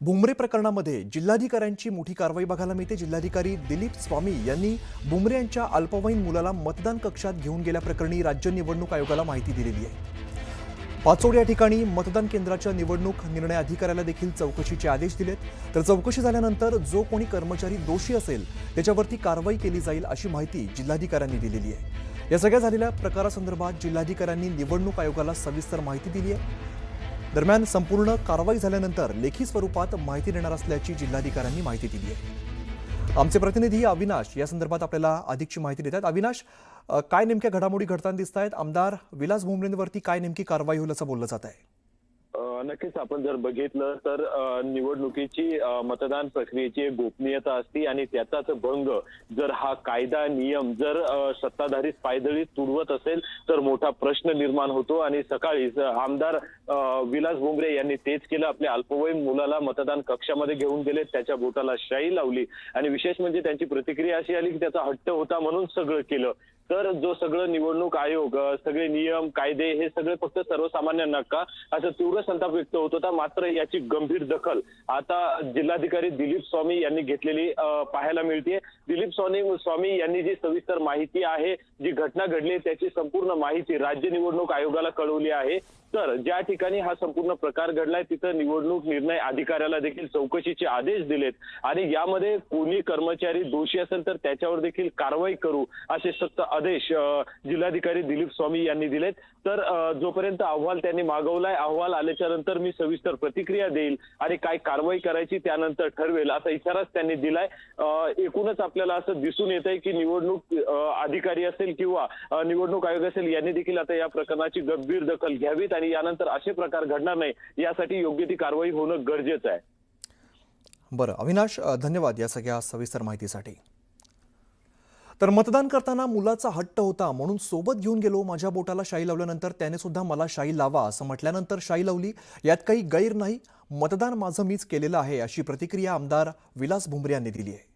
भुमरे प्रकरणामध्ये जिल्हाधिकाऱ्यांची मोठी कारवाई बघायला मिळते। जिल्हाधिकारी दिलीप स्वामी यांनी भुमरे यांच्या अल्पवयीन मुलाला मतदान कक्षात घेऊन गेल्याप्रकरणी राज्य निवडणूक आयोगाला माहिती दिलेली आहे। पाचोड या ठिकाणी मतदान केंद्राच्या निवडणूक निर्णय अधिकाऱ्याला देखील चौकशीचे आदेश दिलेत। तर चौकशी झाल्यानंतर जो कोणी कर्मचारी दोषी असेल त्याच्यावरती कारवाई केली जाईल अशी माहिती जिल्हाधिकाऱ्यांनी दिलेली आहे। या सगळ्या झालेल्या प्रकारासंदर्भात जिल्हाधिकाऱ्यांनी निवडणूक आयोगाला सविस्तर माहिती दिली आहे। दरम्यान संपूर्ण कारवाई झाल्यानंतर लेखी स्वरूपात माहिती देणार असल्याची जिल्हाधिकाऱ्यांनी माहिती दिली आहे। आमचे प्रतिनिधी अविनाश या संदर्भात आपल्याला अधिकची माहिती देतात। अविनाश, काय नेमक्या घडामोडी घडताना दिसतायत? आमदार विलास भुमरेंवरती काय नेमकी कारवाई होईल असं बोललं जात आहे? नक्कीच आपण जर बघितलं तर निवडणुकीची मतदान प्रक्रियेची गोपनीयता असते आणि त्याचाच भंग जर हा कायदा नियम जर सत्ताधारी पायदळी तुडवत असेल तर मोठा प्रश्न निर्माण होतो। आणि सकाळीच आमदार विलास भुमरे यांनी तेच केलं। आपल्या अल्पवयीन मुलाला मतदान कक्षामध्ये घेऊन गेले, त्याच्या बोटाला शाई लावली आणि विशेष म्हणजे त्यांची प्रतिक्रिया अशी आली की त्याचा हट्ट होता म्हणून सगळं केलं। तर जो सगळं निवडणूक आयोग सगळे नियम कायदे हे सगळे फक्त सर्वसामान्यांना का असं तीव्र संताप व्यक्त होत होता। मात्र याची गंभीर दखल आता जिल्हाधिकारी दिलीप स्वामी यांनी घेतलेली पाहायला मिळते। दिलीप स्वामी यांनी जी सविस्तर माहिती आहे, जी घटना घडली त्याची संपूर्ण माहिती राज्य निवडणूक आयोगाला कळवली आहे। तर ज्या ठिकाणी हा संपूर्ण प्रकार घडलाय तिथं निवडणूक निर्णय अधिकाऱ्याला देखील चौकशीचे आदेश दिलेत आणि यामध्ये कोणी कर्मचारी दोषी असेल तर त्याच्यावर देखील कारवाई करू असे सक्त आदेश जिल्हाधिकारी दिलीप स्वामी यांनी दिलेत। तर जोपर्यंत अहवाल त्यांनी मागवलाय, अहवाल आल्याच्या नंतर मी सविस्तर प्रतिक्रिया देईल आणि काय कारवाई करायची त्यानंतर ठरवेल असा इशाराच त्यांनी दिलाय। एकूणच आपल्याला असं दिसून येत आहे की निवडणूक अधिकारी असेल किंवा निवडणूक आयोग असेल यांनी देखील आता या प्रकरणाची गंभीर दखल घ्यावीत आणि यानंतर असे प्रकार घडणार नाही यासाठी योग्य ती कारवाई होणं गरजेचं आहे। बरं अविनाश, धन्यवाद या सगळ्या सविस्तर माहितीसाठी। तर मतदान करताना मुलाचा हट्ट होता म्हणून सोबत घेऊन गेलो, माझ्या बोटाला शाई लावल्यानंतर त्याने सुद्धा मला शाई लावा असं म्हटल्यानंतर शाई लावली, यात काही गैर नाही, मतदान माझं मीच केलेलं आहे अशी प्रतिक्रिया आमदार विलास भुमरे यांनी दिली आहे।